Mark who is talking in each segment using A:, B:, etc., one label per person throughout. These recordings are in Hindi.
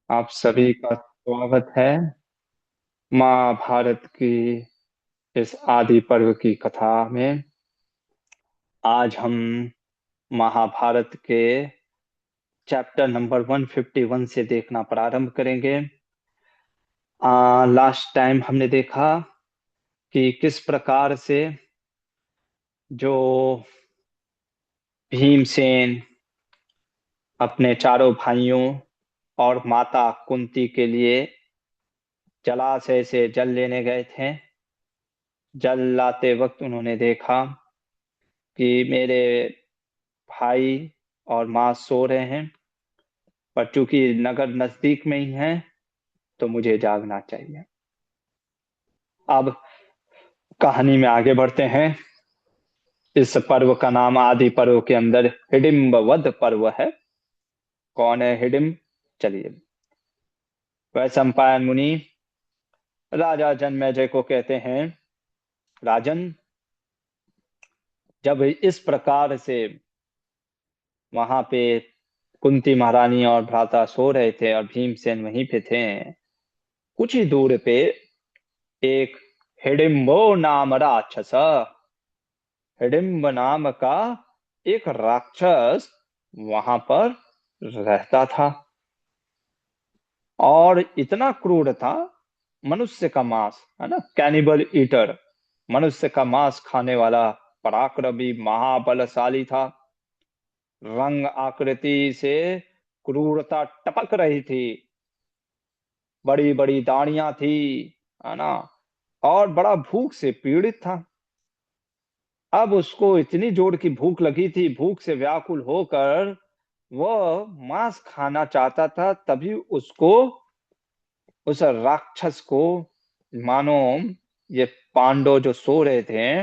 A: आप सभी का स्वागत है महाभारत की इस आदि पर्व की कथा में। आज हम महाभारत के चैप्टर नंबर 151 से देखना प्रारंभ करेंगे। लास्ट टाइम हमने देखा कि किस प्रकार से जो भीमसेन अपने चारों भाइयों और माता कुंती के लिए जलाशय से जल लेने गए थे। जल लाते वक्त उन्होंने देखा कि मेरे भाई और माँ सो रहे हैं, पर चूंकि नगर नजदीक में ही है तो मुझे जागना चाहिए। अब कहानी में आगे बढ़ते हैं। इस पर्व का नाम आदि पर्व के अंदर हिडिंब वध पर्व है। कौन है हिडिंब? चलिए, वैशंपायन मुनि राजा जन्मेजय को कहते हैं, राजन, जब इस प्रकार से वहां पे कुंती महारानी और भ्राता सो रहे थे और भीमसेन वहीं पे थे, कुछ ही दूर पे एक हिडिंबो नाम राक्षस, हिडिंब नाम का एक राक्षस वहां पर रहता था और इतना क्रूर था। मनुष्य का मांस, है ना, कैनिबल ईटर, मनुष्य का मांस खाने वाला पराक्रमी महाबलशाली था। रंग आकृति से क्रूरता टपक रही थी, बड़ी बड़ी दाढ़ियां थी, है ना, और बड़ा भूख से पीड़ित था। अब उसको इतनी जोर की भूख लगी थी, भूख से व्याकुल होकर वह मांस खाना चाहता था। तभी उसको, उस राक्षस को, मानो ये पांडव जो सो रहे थे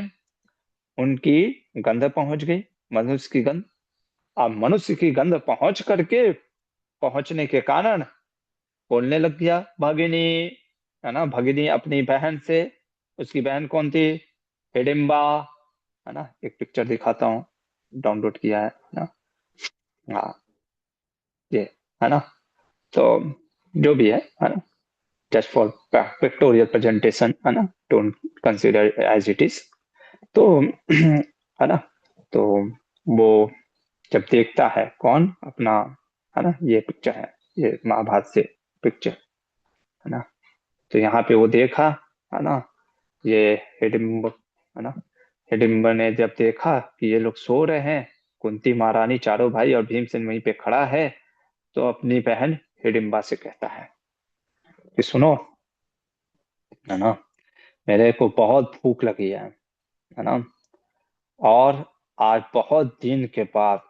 A: उनकी गंध पहुंच गई, मनुष्य की गंध। अब मनुष्य की गंध पहुंचने के कारण बोलने लग गया, भगिनी, है ना, भगिनी अपनी बहन से। उसकी बहन कौन थी? हिडिंबा, है ना। एक पिक्चर दिखाता हूँ, डाउनलोड किया है ना। हाँ, ये, है ना। तो जो भी है ना, जस्ट फॉर पिक्टोरियल प्रेजेंटेशन, है ना, don't consider as it is. तो है ना, तो वो जब देखता है, कौन? अपना, है ना, ये पिक्चर है, ये महाभारत से पिक्चर, है ना। तो यहाँ पे वो देखा, है ना, ये हिडिंब, है ना। हिडिंब ने जब देखा कि ये लोग सो रहे हैं, कुंती महारानी, चारों भाई और भीमसेन वहीं पे खड़ा है, तो अपनी बहन हिडिंबा से कहता है कि सुनो, है ना, मेरे को बहुत भूख लगी है ना, और आज बहुत दिन के बाद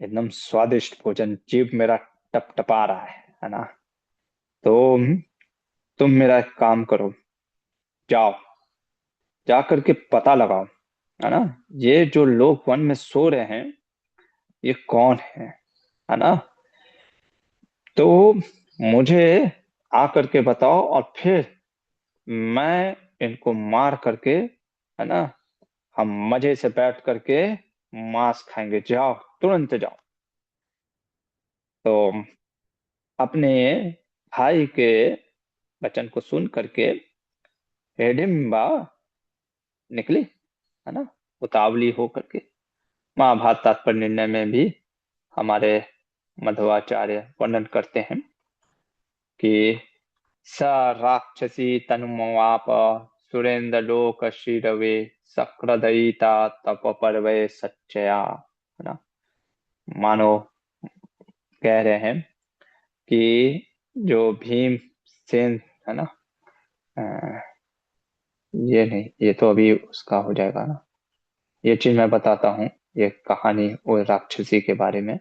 A: एकदम स्वादिष्ट भोजन, जीभ मेरा टपटपा रहा है ना। तो तुम मेरा एक काम करो, जाओ, जा करके पता लगाओ, है ना, ये जो लोग वन में सो रहे हैं ये कौन है ना। तो मुझे आ करके बताओ, और फिर मैं इनको मार करके, है ना, हम मजे से बैठ करके मांस खाएंगे। जाओ, तुरंत जाओ। तो अपने भाई के वचन को सुन करके हिडिंबा निकली, है ना, उतावली हो करके। महाभारत तात्पर्य निर्णय में भी हमारे मध्वाचार्य वर्णन करते हैं कि स राक्षसी तनुमवाप सुरेंद्र लोक शिरवे सक्रदयिता तप पर्वे सच्चया, है ना। मानो कह रहे हैं कि जो भीमसेन, है ना, अ, ये नहीं, ये तो अभी उसका हो जाएगा ना, ये चीज मैं बताता हूँ। ये कहानी वो राक्षसी के बारे में।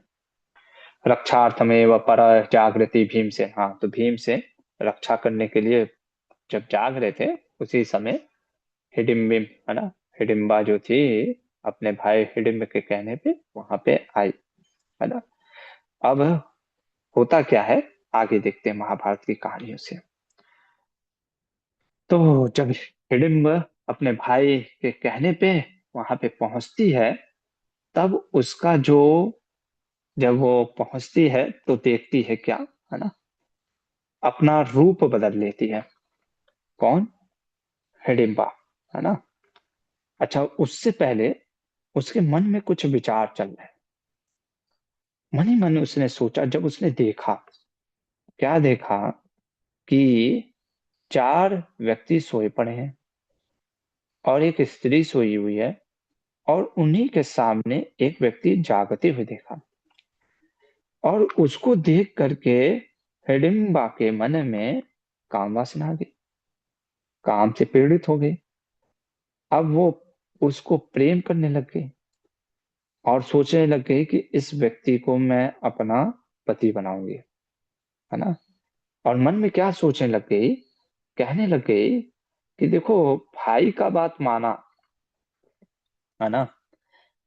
A: रक्षार्थमेव पर जागृति भीमसेन, हाँ, तो भीमसेन रक्षा करने के लिए जब जाग रहे थे, उसी समय हिडिम्बिम, है ना, हिडिम्बा जो थी, अपने भाई हिडिम्ब के कहने पे वहां पे आई, है ना। अब होता क्या है, आगे देखते हैं महाभारत की कहानियों से। तो जब हिडिम्ब अपने भाई के कहने पे वहां पे पहुंचती है, तब उसका जो, जब वो पहुंचती है तो देखती है क्या, है ना, अपना रूप बदल लेती है। कौन? हिडिंबा, है ना। अच्छा, उससे पहले उसके मन में कुछ विचार चल रहे। मन ही मन उसने सोचा, जब उसने देखा, क्या देखा कि चार व्यक्ति सोए पड़े हैं और एक स्त्री सोई हुई है, और उन्हीं के सामने एक व्यक्ति जागते हुए देखा। और उसको देख करके हिडिंबा के मन में काम वासना आ गई, काम से पीड़ित हो गई। अब वो उसको प्रेम करने लग गई और सोचने लग गई कि इस व्यक्ति को मैं अपना पति बनाऊंगी, है ना। और मन में क्या सोचने लग गई, कहने लग गई कि देखो, भाई का बात माना, है ना।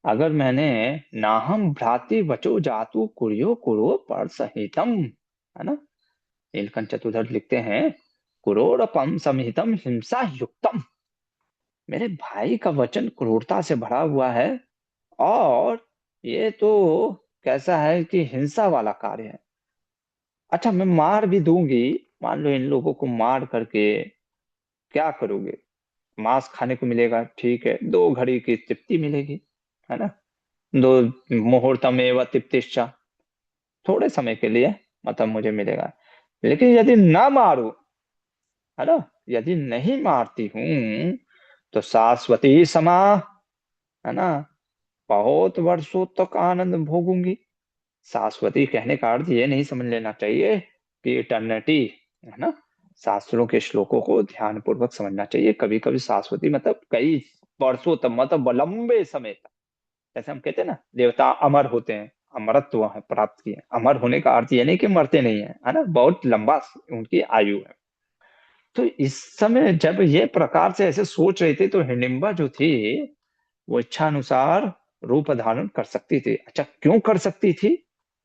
A: अगर मैंने नाहम भ्राति वचो जातु कुर्यो कुरो पर संहितम, है ना। नीलकंठ चतुर्थ लिखते हैं, क्रोरपम संहितम हिंसा युक्तम। मेरे भाई का वचन क्रूरता से भरा हुआ है, और ये तो कैसा है कि हिंसा वाला कार्य है। अच्छा, मैं मार भी दूंगी, मान लो इन लोगों को मार करके क्या करोगे? मांस खाने को मिलेगा, ठीक है, 2 घड़ी की तृप्ति मिलेगी, है ना। दो मुहूर्तम एवं तृप्तिश्चा, थोड़े समय के लिए मतलब मुझे मिलेगा। लेकिन यदि ना मारू, है ना, यदि नहीं मारती हूं, तो शाश्वती समा, है ना, बहुत वर्षों तक आनंद भोगूंगी। शाश्वती कहने का अर्थ ये नहीं समझ लेना चाहिए कि इटर्निटी, है ना। शास्त्रों के श्लोकों को ध्यान पूर्वक समझना चाहिए। कभी कभी शाश्वती मतलब कई वर्षों तक, मतलब लंबे समय तक। जैसे हम कहते हैं ना, देवता अमर होते हैं, अमरत्व है प्राप्त किए। अमर होने का अर्थ ये नहीं कि मरते नहीं है, है ना, बहुत लंबा उनकी आयु है। तो इस समय जब ये प्रकार से ऐसे सोच रही थी, तो हिडिंबा जो थी वो इच्छा अनुसार रूप धारण कर सकती थी। अच्छा, क्यों कर सकती थी,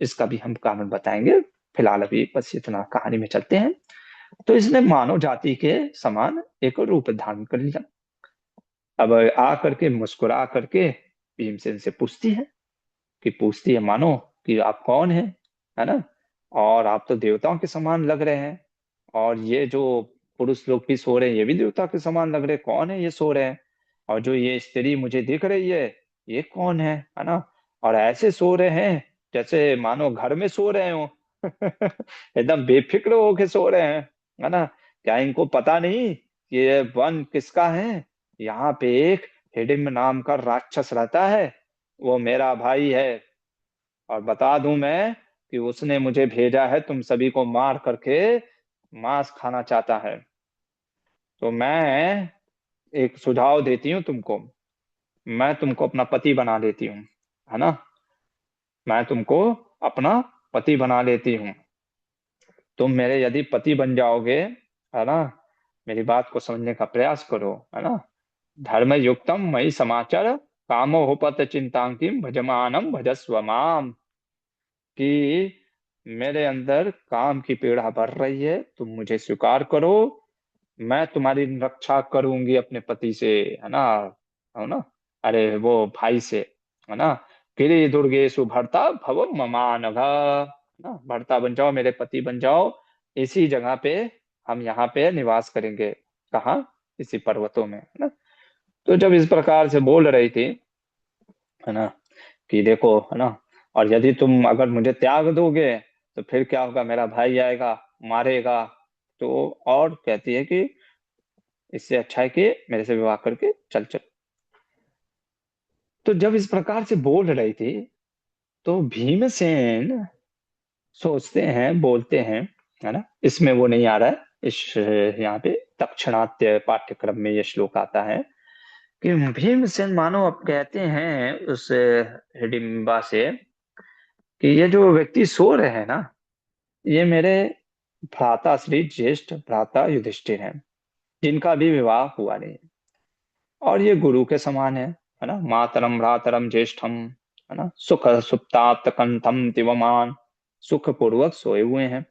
A: इसका भी हम कारण बताएंगे। फिलहाल अभी बस इतना कहानी में चलते हैं। तो इसने मानव जाति के समान एक रूप धारण कर लिया। अब आ करके मुस्कुरा करके भीमसेन से पूछती है मानो कि आप कौन हैं, है ना। और आप तो देवताओं के समान लग रहे हैं, और ये जो पुरुष लोग भी सो रहे हैं ये भी देवता के समान लग रहे हैं, कौन है ये सो रहे हैं? और जो ये स्त्री मुझे दिख रही है, ये कौन है ना। और ऐसे सो रहे हैं जैसे मानो घर में सो रहे हो। एकदम बेफिक्र होके सो रहे हैं, है ना। क्या इनको पता नहीं कि ये वन किसका है? यहाँ पे एक हिडिंब नाम का राक्षस रहता है, वो मेरा भाई है। और बता दूं मैं कि उसने मुझे भेजा है तुम सभी को मार करके, मांस खाना चाहता है। तो मैं एक सुझाव देती हूँ तुमको, मैं तुमको अपना पति बना लेती हूँ, है ना। मैं तुमको अपना पति बना लेती हूँ। तुम मेरे यदि पति बन जाओगे, है ना, मेरी बात को समझने का प्रयास करो, है ना। धर्म युक्तम मयि समाचार, कामोपत चिंतांकिम भजमानम भजस्व माम। कि मेरे अंदर काम की पीड़ा बढ़ रही है, तुम मुझे स्वीकार करो, मैं तुम्हारी रक्षा करूंगी अपने पति से, है ना। अरे वो भाई से, है ना। गिरि दुर्गेशु भर्ता भव ममानघ, ना, भर्ता बन जाओ, मेरे पति बन जाओ। इसी जगह पे हम यहाँ पे निवास करेंगे। कहाँ? इसी पर्वतों में, है ना। तो जब इस प्रकार से बोल रही थी, है ना, कि देखो, है ना, और यदि तुम अगर मुझे त्याग दोगे तो फिर क्या होगा, मेरा भाई आएगा, मारेगा। तो और कहती है कि इससे अच्छा है कि मेरे से विवाह करके चल चल। तो जब इस प्रकार से बोल रही थी, तो भीमसेन सोचते हैं, बोलते हैं, है ना। इसमें वो नहीं आ रहा है, इस यहाँ पे तक्षणात्य पाठ्यक्रम में ये श्लोक आता है कि भीमसेन मानो अब कहते हैं उस हिडिंबा से कि ये जो व्यक्ति सो रहे हैं ना, ये मेरे भ्राता श्री ज्येष्ठ भ्राता युधिष्ठिर हैं, जिनका भी विवाह हुआ नहीं। और ये गुरु के समान है ना, मातरम भ्रातरम ज्येष्ठम, है ना, सुख सुप्तात् कंठम तिवमान, सुख पूर्वक सोए हुए हैं,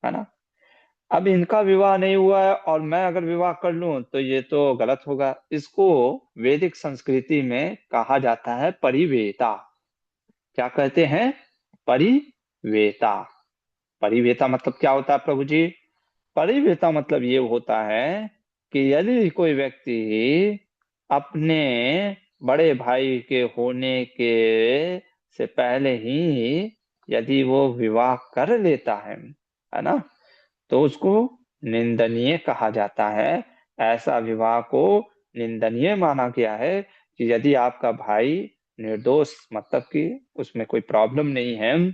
A: है ना। अब इनका विवाह नहीं हुआ है, और मैं अगर विवाह कर लूं तो ये तो गलत होगा। इसको वैदिक संस्कृति में कहा जाता है परिवेता। क्या कहते हैं? परिवेता। परिवेता मतलब क्या होता है प्रभु जी? परिवेता मतलब ये होता है कि यदि कोई व्यक्ति अपने बड़े भाई के होने के से पहले ही यदि वो विवाह कर लेता है ना, तो उसको निंदनीय कहा जाता है। ऐसा विवाह को निंदनीय माना गया है कि यदि आपका भाई निर्दोष, मतलब कि उसमें कोई प्रॉब्लम नहीं है,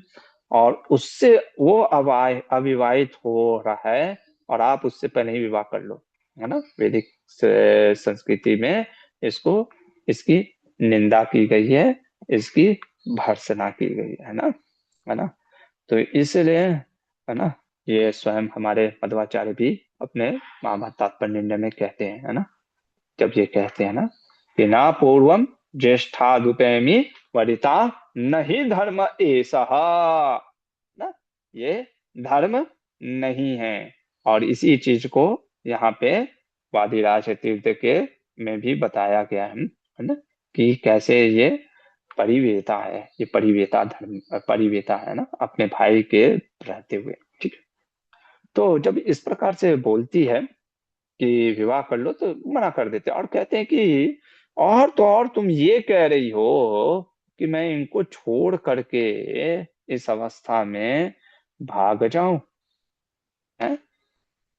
A: और उससे वो अविवाहित हो रहा है और आप उससे पहले ही विवाह कर लो, है ना। वैदिक संस्कृति में इसको, इसकी निंदा की गई है, इसकी भर्त्सना की गई है ना। तो इसलिए, है ना, ये स्वयं हमारे मध्वाचार्य भी अपने महाभारत तात्पर्य निर्णय में कहते हैं, है ना, जब ये कहते हैं ना कि ना पूर्वम ज्येष्ठादुपैमि वरिता नहीं धर्म एषः, ना, ये धर्म नहीं है। और इसी चीज को यहाँ पे वादिराज तीर्थ के में भी बताया गया है ना, कि कैसे ये परिवेता है, ये परिवेता धर्म, परिवेता है ना, अपने भाई के रहते हुए। ठीक है। तो जब इस प्रकार से बोलती है कि विवाह कर लो, तो मना कर देते हैं और कहते हैं कि और तो और तुम ये कह रही हो कि मैं इनको छोड़ करके इस अवस्था में भाग जाऊं, है,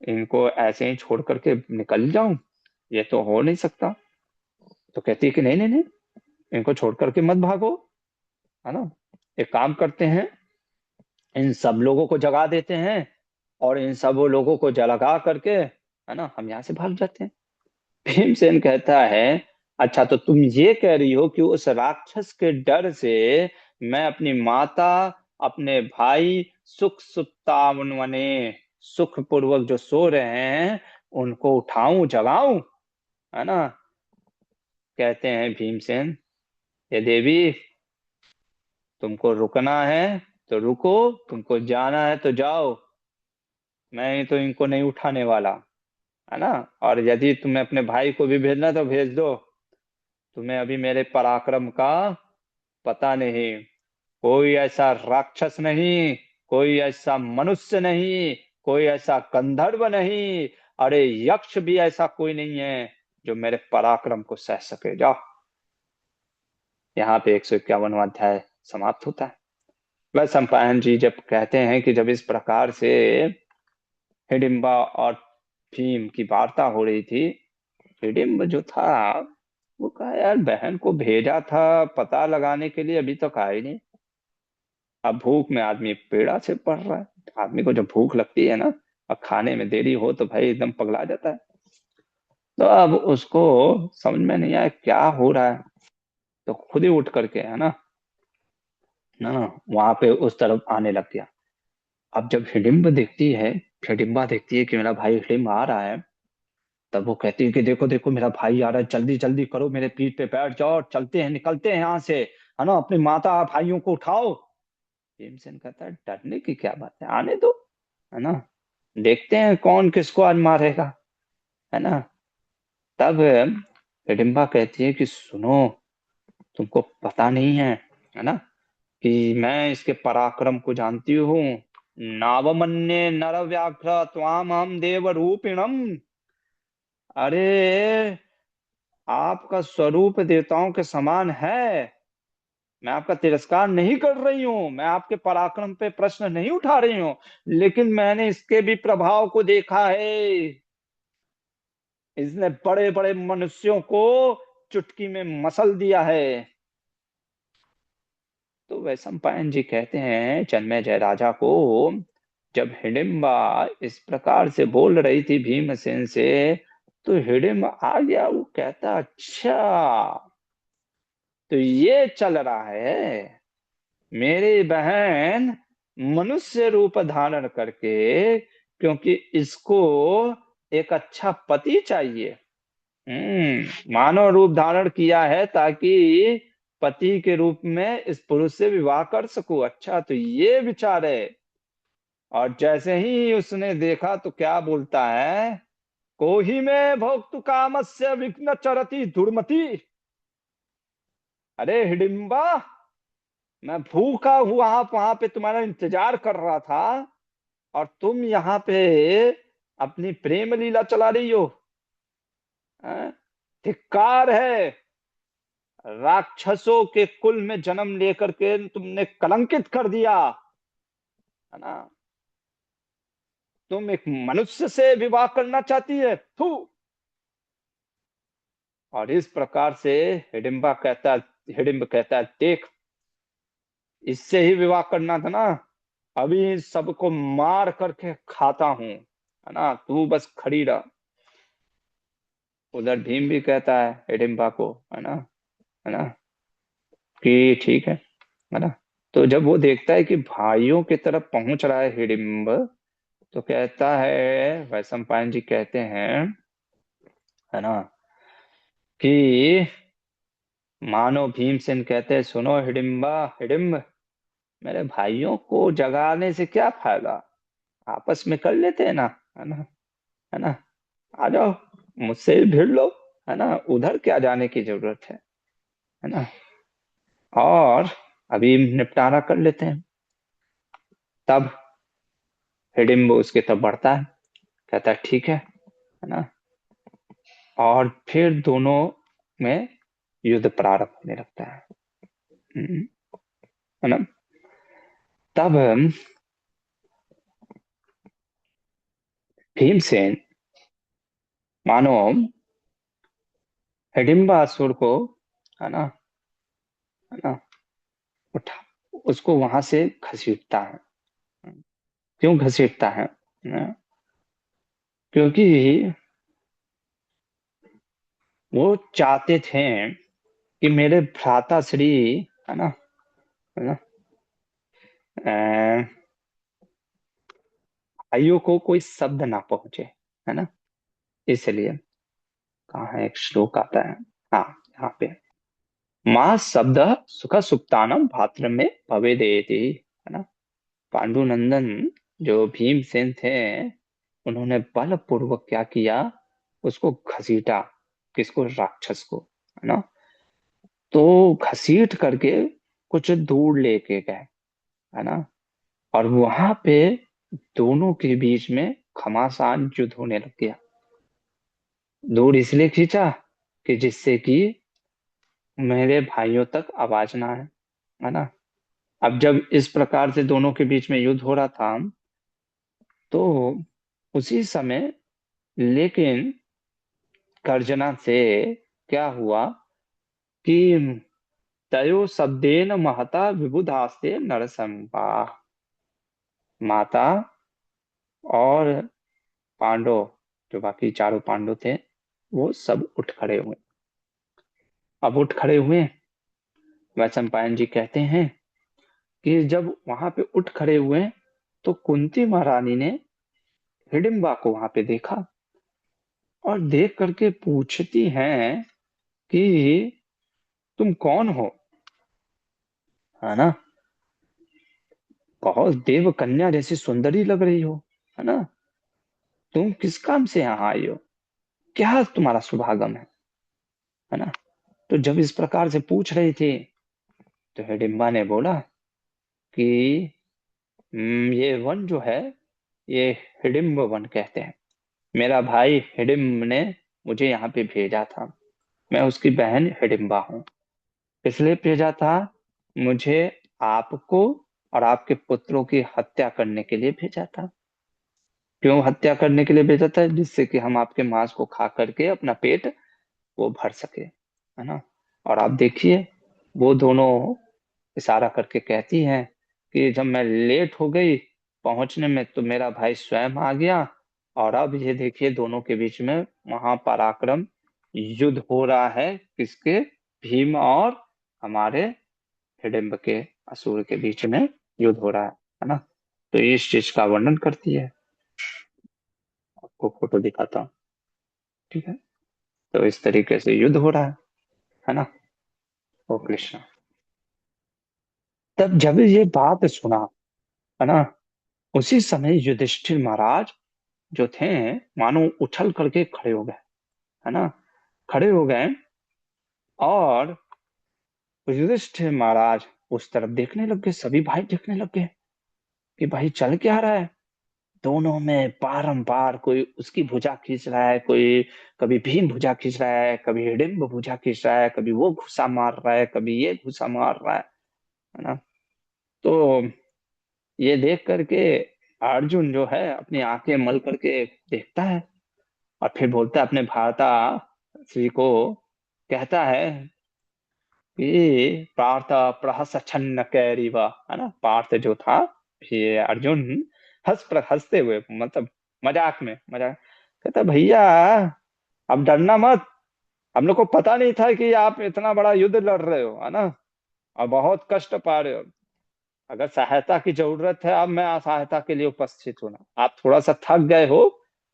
A: इनको ऐसे ही छोड़ करके निकल जाऊं, ये तो हो नहीं सकता। तो कहती है कि नहीं नहीं नहीं, इनको छोड़ करके मत भागो, है ना, एक काम करते हैं, इन सब लोगों को जगा देते हैं और इन सब लोगों को जगा करके, है ना, हम यहाँ से भाग जाते हैं। भीमसेन कहता है, अच्छा तो तुम ये कह रही हो कि उस राक्षस के डर से मैं अपनी माता, अपने भाई सुख सुप्तावने, सुख पूर्वक जो सो रहे हैं, उनको उठाऊं, जगाऊं, है ना। कहते हैं भीमसेन, ये देवी, तुमको रुकना है तो रुको, तुमको जाना है तो जाओ, मैं तो इनको नहीं उठाने वाला, है ना। और यदि तुम्हें अपने भाई को भी भेजना तो भेज दो, तुम्हें अभी मेरे पराक्रम का पता नहीं। कोई ऐसा राक्षस नहीं, कोई ऐसा मनुष्य नहीं, कोई ऐसा गंधर्व नहीं, अरे यक्ष भी ऐसा कोई नहीं है जो मेरे पराक्रम को सह सके। जाओ। यहाँ पे 151वां अध्याय समाप्त होता है। वह सम्पायन जी जब कहते हैं कि जब इस प्रकार से हिडिंबा और भीम की वार्ता हो रही थी, हिडिंब जो था वो कहा, यार बहन को भेजा था पता लगाने के लिए, अभी तक आई नहीं। अब भूख में आदमी पेड़ा से पड़ रहा है। आदमी को जब भूख लगती है ना, और खाने में देरी हो तो भाई एकदम पगला जाता है। तो अब उसको समझ में नहीं आया क्या हो रहा है, तो खुद ही उठ करके, है ना, ना, वहां पे उस तरफ आने लग गया। अब जब हिडिंब देखती है, हिडिंबा देखती है कि मेरा भाई हिडिंब आ रहा है, तब वो कहती है कि देखो देखो मेरा भाई आ रहा है, जल्दी जल्दी करो, मेरे पीठ पे बैठ जाओ, चलते हैं, निकलते हैं यहाँ से, है ना, अपनी माता भाइयों को उठाओ। भीमसेन कहता है, डरने की क्या बात है, आने दो, है ना, देखते हैं कौन किसको आज मारेगा, है ना। तब हिडिंबा कहती है कि सुनो, तुमको पता नहीं है ना, कि मैं इसके पराक्रम को जानती हूँ। नावमन्ये नर व्याघ्र त्वाम हम देव रूपिणम, अरे आपका स्वरूप देवताओं के समान है, मैं आपका तिरस्कार नहीं कर रही हूं, मैं आपके पराक्रम पे प्रश्न नहीं उठा रही हूं, लेकिन मैंने इसके भी प्रभाव को देखा है। इसने बड़े बड़े मनुष्यों को चुटकी में मसल दिया है। तो वैशंपायन जी कहते हैं जन्मे जय राजा को, जब हिडिंबा इस प्रकार से बोल रही थी भीमसेन से, तो हिडिंबा आ गया, वो कहता, अच्छा तो ये चल रहा है, मेरी बहन मनुष्य रूप धारण करके, क्योंकि इसको एक अच्छा पति चाहिए, मानव रूप धारण किया है ताकि पति के रूप में इस पुरुष से विवाह कर सकूं। अच्छा तो ये विचार है। और जैसे ही उसने देखा तो क्या बोलता है, कोहि में भोक्तु कामस्य विघ्न चरति दुर्मति, अरे हिडिंबा, मैं भूखा हुआ वहां पे तुम्हारा इंतजार कर रहा था, और तुम यहाँ पे अपनी प्रेम लीला चला रही हो। हैं? धिक्कार है, राक्षसों के कुल में जन्म लेकर के तुमने कलंकित कर दिया, है ना। तुम एक मनुष्य से विवाह करना चाहती है, थू। और इस प्रकार से हिडिंब कहता है, देख, इससे ही विवाह करना था ना, अभी सबको मार करके खाता हूं, है ना, तू बस खड़ी रह। उधर भीम भी कहता है हिडिंबा को, है ना, कि ठीक है ना। तो जब वो देखता है कि भाइयों की तरफ पहुंच रहा है हिडिंब, तो कहता है, वैशंपायन जी कहते हैं, है ना, कि मानो भीमसेन कहते हैं, सुनो हिडिंबा, हिडिंब, मेरे भाइयों को जगाने से क्या फायदा, आपस में कर लेते हैं ना, है ना, है ना, आ जाओ, मुझसे ही भिड़ लो, है ना, उधर क्या जाने की जरूरत है ना, और अभी निपटारा कर लेते हैं। तब हिडिंब उसके तब बढ़ता है, कहता है ठीक है ना, और फिर दोनों में युद्ध प्रारंभ होने लगता है। हम्म, है ना। तब भीमसेन मानो हिडिंबासुर को, है ना, है ना, उठा, उसको वहां से घसीटता है। क्यों घसीटता है ना? क्योंकि वो चाहते थे कि मेरे भ्राता श्री, है ना, भाइयों को कोई शब्द ना पहुंचे, है ना, इसलिए। कहाँ है, एक श्लोक आता है, हाँ, यहाँ पे, माँ शब्द सुख सुप्तानम भाद्र में भवेदेति, है ना। पांडुनंदन जो भीमसेन थे, उन्होंने बलपूर्वक क्या किया, उसको घसीटा, किसको, राक्षस को, है ना। तो घसीट करके कुछ दूर लेके गए, है ना, और वहां पे दोनों के बीच में घमासान युद्ध होने लग गया। दूर इसलिए खींचा कि जिससे कि मेरे भाइयों तक आवाज ना आए, है ना। अब जब इस प्रकार से दोनों के बीच में युद्ध हो रहा था, तो उसी समय, लेकिन गर्जना से क्या हुआ कि तयो शब्देन महता विबुधास्ते नरसंपा, माता और पांडव, जो बाकी चारों पांडव थे, वो सब उठ खड़े हुए। अब उठ खड़े हुए, वैशंपायन जी कहते हैं कि जब वहां पे उठ खड़े हुए, तो कुंती महारानी ने हिडिंबा को वहां पे देखा, और देख करके पूछती हैं कि तुम कौन हो, है ना, बहुत देव कन्या जैसी सुंदरी लग रही हो, है ना, तुम किस काम से यहाँ आई हो, क्या तुम्हारा शुभागम है ना। तो जब इस प्रकार से पूछ रही थी, तो हिडिंबा ने बोला कि ये वन जो है, ये हिडिंब वन कहते हैं, मेरा भाई हिडिंब ने मुझे यहाँ पे भेजा था, मैं उसकी बहन हिडिंबा हूँ, इसलिए भेजा था, मुझे आपको और आपके पुत्रों की हत्या करने के लिए भेजा था। क्यों हत्या करने के लिए भेजा था, जिससे कि हम आपके मांस को खा करके अपना पेट वो भर सके, है ना। और आप देखिए, वो दोनों इशारा करके कहती हैं कि जब मैं लेट हो गई पहुंचने में, तो मेरा भाई स्वयं आ गया, और अब ये देखिए दोनों के बीच में महापराक्रम युद्ध हो रहा है, किसके, भीम और हमारे हिडिंब के, असुर के बीच में युद्ध हो रहा है ना। तो इस चीज का वर्णन करती है, आपको फोटो दिखाता हूँ, ठीक है। तो इस तरीके से युद्ध हो रहा है ना। ओ कृष्ण। तब जब ये बात सुना, है ना, उसी समय युधिष्ठिर महाराज जो थे, मानो उछल करके खड़े हो गए, है ना, खड़े हो गए, और युधिष्ठिर महाराज उस तरफ देखने लग गए, सभी भाई देखने लग गए कि भाई चल क्या रहा है, दोनों में बारंबार कोई उसकी भुजा खींच रहा है, कोई कभी भीम भुजा खींच रहा है, कभी हिडिंब भुजा खींच रहा है, कभी वो घुसा मार रहा है, कभी ये घुसा मार रहा है ना। तो ये देख करके अर्जुन जो है अपनी आंखें मल करके देखता है, और फिर बोलता है अपने भ्राता श्री को, कहता है कि पार्थ प्रहस छन्न कैरिवा, है ना। पार्थ जो था, ये अर्जुन हंसते हुए, मतलब मजाक कहता, भैया अब डरना मत, हम लोग को पता नहीं था कि आप इतना बड़ा युद्ध लड़ रहे हो, है ना, और बहुत कष्ट पा रहे हो। अगर सहायता की जरूरत है, अब मैं सहायता के लिए उपस्थित हूँ ना। आप थोड़ा सा थक गए हो,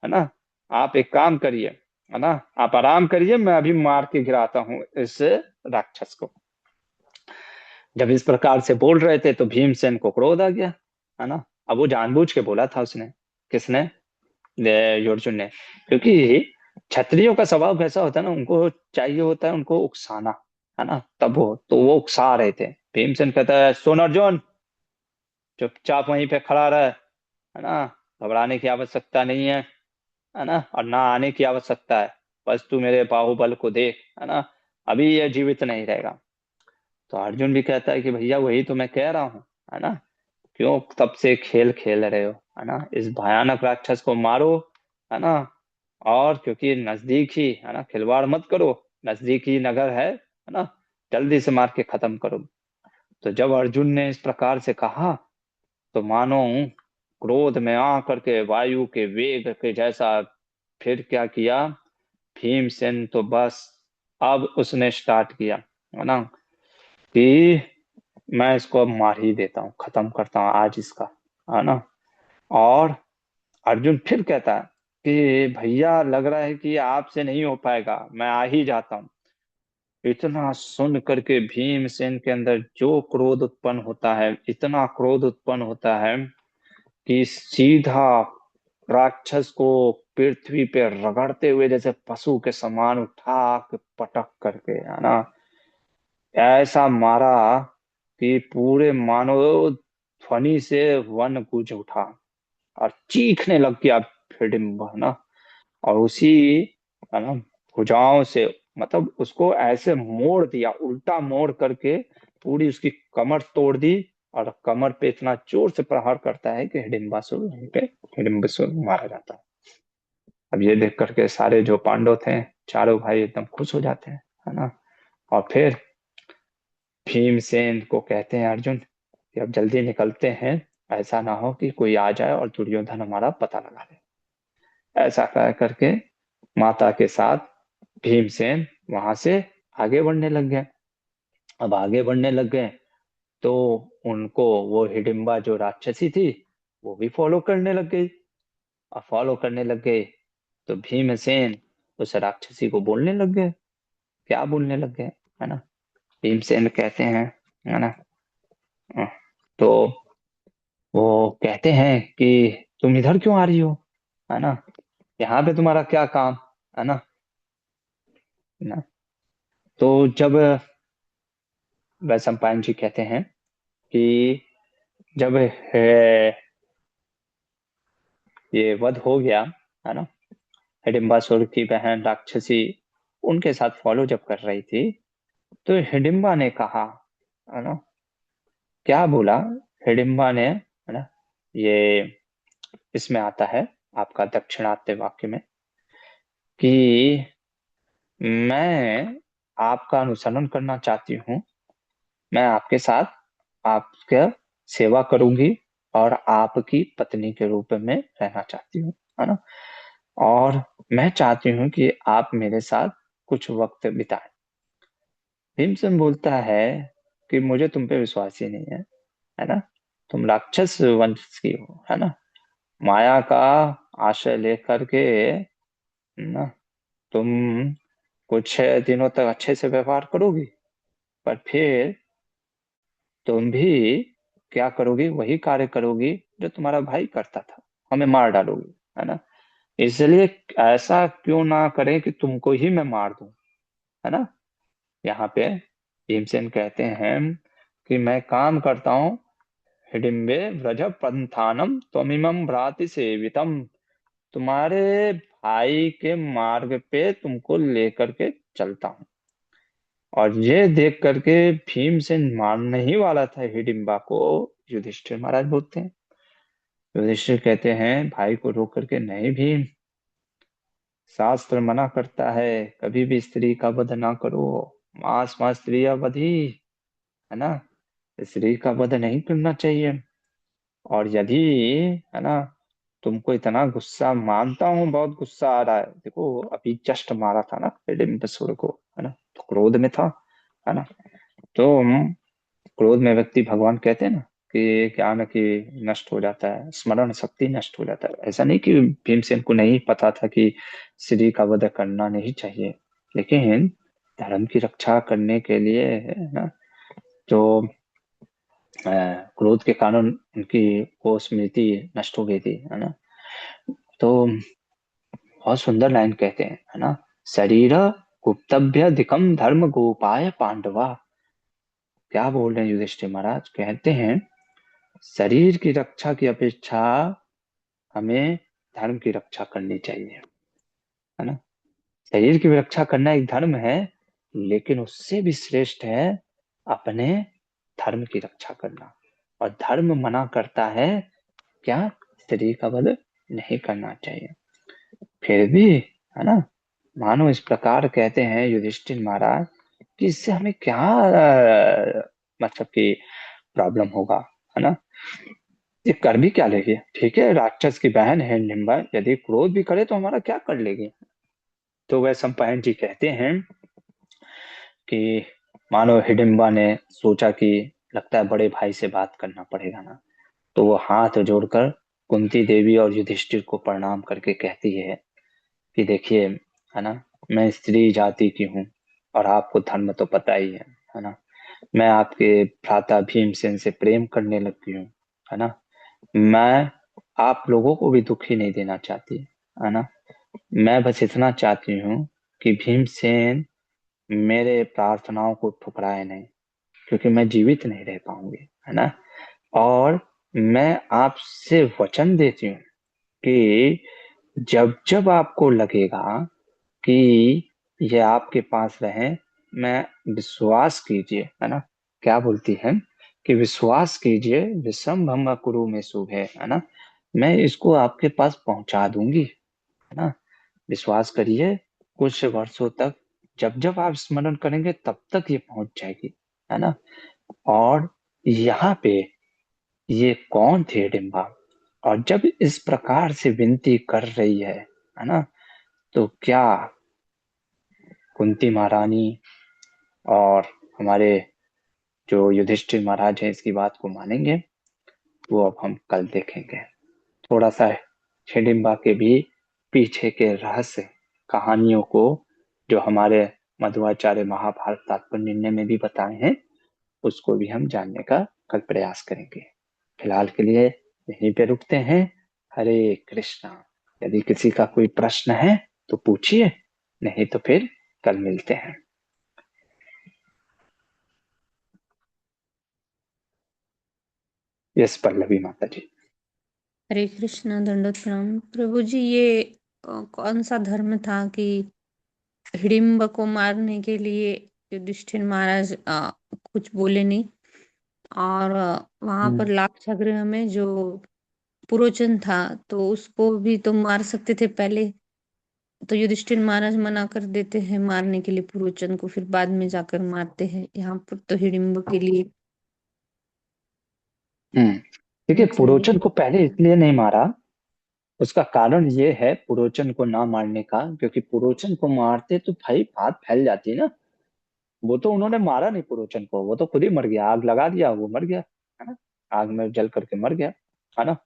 A: है ना, आप एक काम करिए, है ना, आप आराम करिए, मैं अभी मार के गिराता हूँ इस राक्षस को। जब इस प्रकार से बोल रहे थे तो भीमसेन को क्रोध आ गया, है ना। अब वो जानबूझ के बोला था उसने, किसने, अर्जुन ने, क्योंकि क्षत्रियों का स्वभाव कैसा होता है ना, उनको चाहिए होता है उनको उकसाना, है ना। तब वो उकसा रहे थे। भीमसेन कहता है, सुन अर्जुन, चुपचाप वहीं पे खड़ा रहे, है ना, घबराने की आवश्यकता नहीं है ना, और ना आने की आवश्यकता है। बस तू मेरे बाहुबल को देख, है ना, अभी ये जीवित नहीं रहेगा। तो अर्जुन भी कहता है कि भैया वही तो मैं कह रहा हूँ, है ना, क्यों तब से खेल खेल रहे हो, है ना, इस भयानक राक्षस को मारो, है ना, और क्योंकि नजदीक ही, है ना, खिलवाड़ मत करो, नजदीक ही नगर है ना, जल्दी से मार के खत्म करो। तो जब अर्जुन ने इस प्रकार से कहा, तो मानो क्रोध में आ करके वायु के वेग के जैसा फिर क्या किया, भीमसेन तो बस अब उसने स्टार्ट किया, है ना, कि मैं इसको अब मार ही देता हूँ, खत्म करता हूँ आज इसका, है ना। और अर्जुन फिर कहता है कि भैया लग रहा है कि आपसे नहीं हो पाएगा, मैं आ ही जाता हूँ। इतना सुन करके भीमसेन के अंदर जो क्रोध उत्पन्न होता है, इतना क्रोध उत्पन्न होता है कि सीधा राक्षस को पृथ्वी पे रगड़ते हुए जैसे पशु के समान उठा के पटक करके, है ना, ऐसा मारा कि पूरे मानो ध्वनि से वन गूंज उठा, और चीखने लग गया हिडिंबा, है ना। और उसी, है ना, भुजाओं से, मतलब उसको ऐसे मोड़ दिया, उल्टा मोड़ करके पूरी उसकी कमर तोड़ दी, और कमर पे इतना जोर से प्रहार करता है कि हिडिंबासुर वहीं पे हिडिंबासुर मारा जाता है। अब ये देख करके सारे जो पांडव थे, चारों भाई एकदम खुश हो जाते हैं, है ना। और फिर भीमसेन को कहते हैं अर्जुन कि अब जल्दी निकलते हैं, ऐसा ना हो कि कोई आ जाए और दुर्योधन हमारा पता लगा ले। ऐसा कह करके माता के साथ भीमसेन वहां से आगे बढ़ने लग गए। अब आगे बढ़ने लग गए तो उनको वो हिडिंबा जो राक्षसी थी, वो भी फॉलो करने लग गई। अब फॉलो करने लग गए तो भीमसेन उस राक्षसी को बोलने लग गए। क्या बोलने लग गए, है ना। भीमसेन कहते हैं, है ना, तो वो कहते हैं कि तुम इधर क्यों आ रही हो, है ना, यहाँ पे तुम्हारा क्या काम, है ना। ना तो जब वैशंपायन जी कहते हैं कि जब ये वध हो गया, है ना, हिडिंबासुर की बहन राक्षसी उनके साथ फॉलो जब कर रही थी, तो हिडिंबा ने कहा, है ना, क्या बोला हिडिंबा ने, है ना, ये इसमें आता है आपका दक्षिणात्य वाक्य में कि मैं आपका अनुसरण करना चाहती हूँ, मैं आपके साथ आपका सेवा करूंगी, और आपकी पत्नी के रूप में रहना चाहती हूँ, है ना, और मैं चाहती हूँ कि आप मेरे साथ कुछ वक्त बिताएं। भीमसेन बोलता है कि मुझे तुम पे विश्वास ही नहीं है ना, तुम राक्षस वंश की हो, है ना, माया का आश्रय लेकर के ना तुम कुछ दिनों तक अच्छे से व्यवहार करोगी, पर फिर तुम भी क्या करोगी, वही कार्य करोगी जो तुम्हारा भाई करता था, हमें मार डालोगी, है ना। इसलिए ऐसा क्यों ना करें कि तुमको ही मैं मार दूं, है ना। यहाँ पे भीमसेन कहते हैं कि मैं काम करता हूँ हिडिम्बे व्रज पंथानम त्वमिमं भ्राति सेवितम। तुम्हारे भाई के मार्ग पे तुमको लेकर के चलता हूँ। और ये देख करके भीमसेन मारने ही वाला था हिडिंबा को। युधिष्ठिर महाराज बोलते हैं, युधिष्ठिर कहते हैं भाई को रोक करके, नहीं भीम, शास्त्र मना करता है कभी भी स्त्री का वध ना करो। मांस मांस स्त्री वधी, है ना, स्त्री का वध नहीं करना चाहिए। और यदि, है ना, तुमको इतना गुस्सा, मानता हूँ बहुत गुस्सा आ रहा है, देखो अभी जस्ट मारा था ना हिडिंबसुर को, है ना, तो क्रोध में था, है ना। तो क्रोध में व्यक्ति, भगवान कहते हैं ना कि क्या ना कि नष्ट हो जाता है, स्मरण शक्ति नष्ट हो जाता है। ऐसा नहीं कि भीमसेन को नहीं पता था कि श्री का वध करना नहीं चाहिए, लेकिन धर्म की रक्षा करने के लिए, है ना, जो क्रोध के कारण उनकी वो स्मृति नष्ट हो गई थी, है ना। तो बहुत सुंदर लाइन कहते हैं, है ना, शरीर गुप्तभ्य दिकम धर्म गोपाय पांडवा। क्या बोल रहे हैं युधिष्ठिर महाराज, कहते हैं शरीर की रक्षा की अपेक्षा हमें धर्म की रक्षा करनी चाहिए, है ना। शरीर की रक्षा करना एक धर्म है, लेकिन उससे भी श्रेष्ठ है अपने धर्म की रक्षा करना। और धर्म मना करता है क्या, शरीर का वध नहीं करना चाहिए। फिर भी, है ना, मानो इस प्रकार कहते हैं युधिष्ठिर महाराज कि इससे हमें क्या मतलब कि प्रॉब्लम होगा, है ना, ये कर भी क्या लेगी, ठीक है, राक्षस की बहन है निम्बा, यदि क्रोध भी करे तो हमारा क्या कर लेगी। तो वह सम्पायन जी कहते हैं कि मानो हिडिंबा ने सोचा कि लगता है बड़े भाई से बात करना पड़ेगा ना, तो वो हाथ जोड़कर कुंती देवी और युधिष्ठिर को प्रणाम करके कहती है कि देखिए, है ना, मैं स्त्री जाति की हूँ, और आपको धर्म तो पता ही है ना, मैं आपके भ्राता भीमसेन से प्रेम करने लगी हूँ, है ना। मैं आप लोगों को भी दुखी नहीं देना चाहती, है ना। मैं बस इतना चाहती हूँ कि भीमसेन मेरे प्रार्थनाओं को ठुकराए नहीं, क्योंकि मैं जीवित नहीं रह पाऊंगी, है ना। और मैं आपसे वचन देती हूँ कि जब जब आपको लगेगा कि ये आपके पास रहे, मैं, विश्वास कीजिए, है ना, क्या बोलती है कि विश्वास कीजिए, विषम कुरु में शुभ है ना, मैं इसको आपके पास पहुंचा दूंगी, है ना। विश्वास करिए, कुछ वर्षों तक, जब जब आप स्मरण करेंगे तब तक ये पहुंच जाएगी, है ना। और यहाँ पे ये कौन थे डिम्बा, और जब इस प्रकार से विनती कर रही है ना, तो क्या कुंती महारानी और हमारे जो युधिष्ठिर महाराज हैं इसकी बात को मानेंगे, वो अब हम कल देखेंगे। थोड़ा सा हिडिंबा के भी पीछे के रहस्य कहानियों को, जो हमारे मध्वाचार्य महाभारत तात्पर्य निर्णय में भी बताए हैं, उसको भी हम जानने का कल प्रयास करेंगे। फिलहाल के लिए यहीं पे रुकते हैं। हरे कृष्णा। यदि किसी का कोई प्रश्न है तो पूछिए, नहीं तो फिर कल मिलते हैं। यस पल्लवी माता जी।
B: हरे कृष्णा, दंडोत प्रणाम प्रभु जी। ये कौन सा धर्म था कि हिडिंब को मारने के लिए युधिष्ठिर महाराज कुछ बोले नहीं, और वहां पर
A: हम्म
B: लाक्षागृह में जो पुरोचन था तो उसको भी तो मार सकते थे पहले। तो युधिष्ठिर महाराज मना कर देते हैं मारने के लिए पुरोचन को, फिर बाद में जाकर मारते हैं। यहाँ पर तो हिडिंब के लिए
A: हम्म देखिए,
B: चाहिए।
A: पुरोचन को पहले इसलिए नहीं मारा, उसका कारण ये है पुरोचन को ना मारने का, क्योंकि पुरोचन को मारते तो भाई बात फैल जाती ना। वो तो उन्होंने मारा नहीं पुरोचन को, वो तो खुद ही मर गया, आग लगा दिया, वो मर गया, है ना, आग में जल करके मर गया, है ना।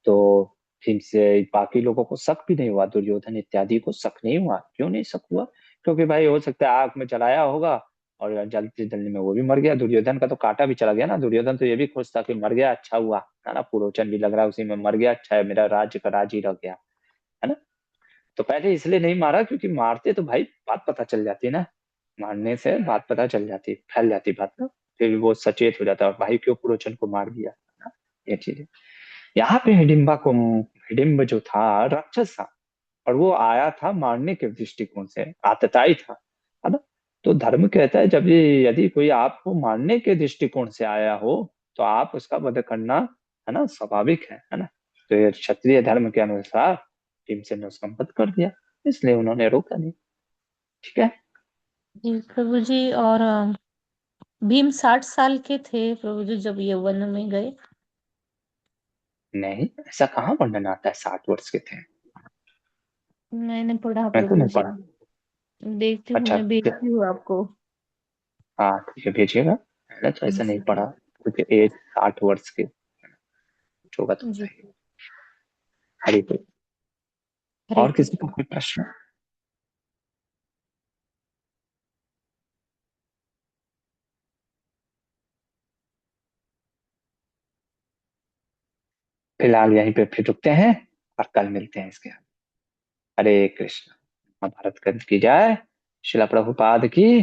A: तो ठीक से बाकी लोगों को शक भी नहीं हुआ, दुर्योधन इत्यादि को शक नहीं हुआ। क्यों नहीं शक हुआ, क्योंकि भाई हो सकता है आग में जलाया होगा और जलते जलने में वो भी मर गया। दुर्योधन का तो कांटा भी चला गया ना, दुर्योधन तो ये भी खुश था कि मर गया, अच्छा हुआ, है ना, पुरोचन भी लग रहा है उसी में मर गया, अच्छा है, मेरा राज्य का राज ही रह गया, है ना। तो पहले इसलिए नहीं मारा, क्योंकि मारते तो भाई बात पता चल जाती ना, मारने से बात पता चल जाती, फैल जाती बात ना, फिर वो सचेत हो जाता है, और भाई क्यों पुरोचन को मार दिया। ये चीज है। यहाँ पे हिडिंब जो था राक्षस था, और वो आया था मारने के दृष्टिकोण से, आतताई था, है ना। तो धर्म कहता है जब ये यदि कोई आपको मारने के दृष्टिकोण से आया हो तो आप उसका वध करना, है ना, स्वाभाविक है ना। तो ये क्षत्रिय धर्म के अनुसार भीमसेन ने उसका वध कर दिया, इसलिए उन्होंने रोका नहीं। ठीक है।
B: जी प्रभु जी। और भीम 60 साल के थे प्रभु जी जब ये वन में गए।
A: नहीं, ऐसा कहाँ वर्णन आता है 60 वर्ष के थे।
B: मैंने पढ़ा
A: मैं तो
B: प्रभु
A: नहीं
B: जी।
A: पढ़ा।
B: देखती हूँ,
A: अच्छा।
B: मैं भेजती हूँ आपको।
A: हाँ ठीक है, भेजिएगा। मैंने तो ऐसा नहीं
B: जी।
A: पढ़ा, क्योंकि एज 60 वर्ष की होगा तो
B: जी।
A: बताइए। हरी बोल।
B: हरे
A: और किसी का
B: कृष्ण।
A: कोई प्रश्न? फिलहाल यहीं पे फिर रुकते हैं, और कल मिलते हैं इसके। हरे कृष्ण। महाभारत की जय। शिला प्रभुपाद की।